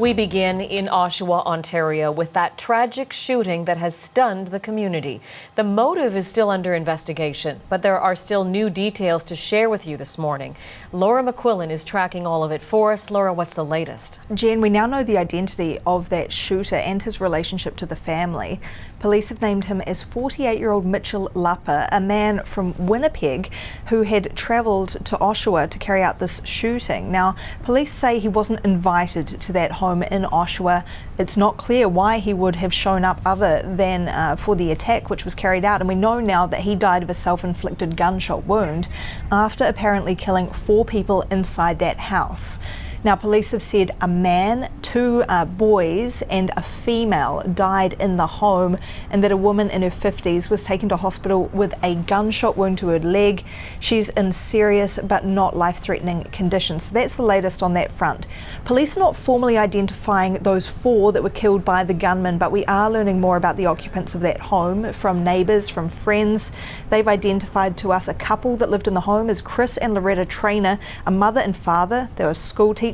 We begin in Oshawa, Ontario, with that tragic shooting that has stunned the community. The motive is still under investigation, but there are still new details to share with you this morning. Laura McQuillan is tracking all of it for us. Laura, what's the latest? Jen, we now know the identity of that shooter and his relationship to the family. Police have named him as 48-year-old Mitchell Lapa, a man from Winnipeg who had travelled to Oshawa to carry out this shooting. Now, police say he wasn't invited to that home in Oshawa. It's not clear why he would have shown up other than for the attack which was carried out, and we know now that he died of a self-inflicted gunshot wound after apparently killing 4 people inside that house. Now, police have said a man, 2 boys and a female died in the home, and that a woman in her 50s was taken to hospital with a gunshot wound to her leg. She's in serious but not life-threatening condition. So that's the latest on that front. Police are not formally identifying those 4 that were killed by the gunman, but we are learning more about the occupants of that home from neighbours, from friends. They've identified to us a couple that lived in the home as Chris and Loretta Traynor, a mother and father. They were school teachers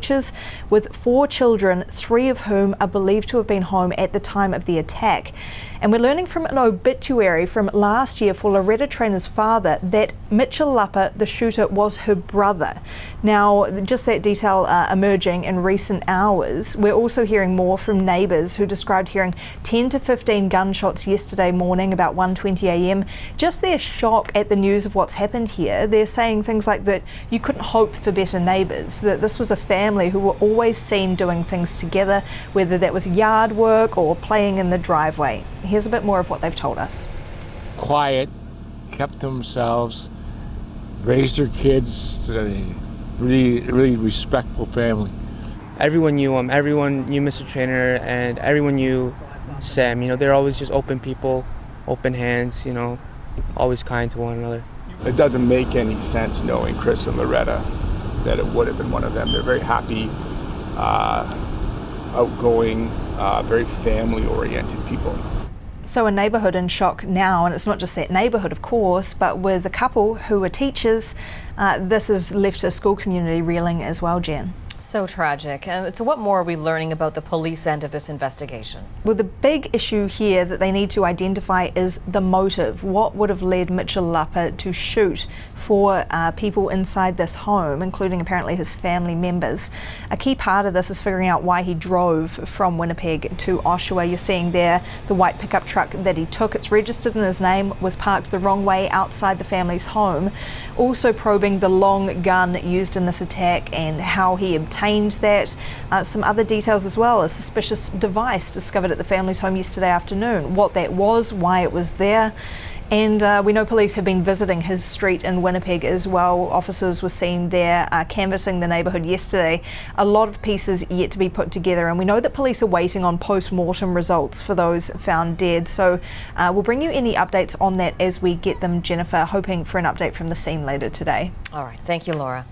with 4 children, 3 of whom are believed to have been home at the time of the attack. And we're learning from an obituary from last year for Loretta Traynor's father that Mitchell Lapa, the shooter, was her brother. Now, just that detail emerging in recent hours. We're also hearing more from neighbours who described hearing 10 to 15 gunshots yesterday morning about 1:20 a.m. Just their shock at the news of what's happened here. They're saying things like that you couldn't hope for better neighbours, that this was a family who were always seen doing things together, whether that was yard work or playing in the driveway. Here's a bit more of what they've told us. Quiet, kept to themselves, raised their kids, a really respectful family. Everyone knew him, everyone knew Mr. Traynor, and everyone knew Sam. You know, they're always just open people, open hands, you know, always kind to one another. It doesn't make any sense knowing Chris and Loretta that it would have been one of them. They're very happy, outgoing, very family-oriented people. So a neighbourhood in shock now, and it's not just that neighbourhood, of course, but with a couple who are teachers, this has left a school community reeling as well, Jen. So tragic. So what more are we learning about the police end of this investigation? Well, the big issue here that they need to identify is the motive. What would have led Mitchell Lapa to shoot for people inside this home, including apparently his family members? A key part of this is figuring out why he drove from Winnipeg to Oshawa. You're seeing there the white pickup truck that he took. It's registered in his name, was parked the wrong way outside the family's home. Also probing the long gun used in this attack and how he obtained that. Some other details as well, a suspicious device discovered at the family's home yesterday afternoon. What that was, why it was there. And we know police have been visiting his street in Winnipeg as well. Officers were seen there canvassing the neighbourhood yesterday. A lot of pieces yet to be put together, and we know that police are waiting on post-mortem results for those found dead. So we'll bring you any updates on that as we get them, Jennifer, hoping for an update from the scene later today. All right, thank you, Laura.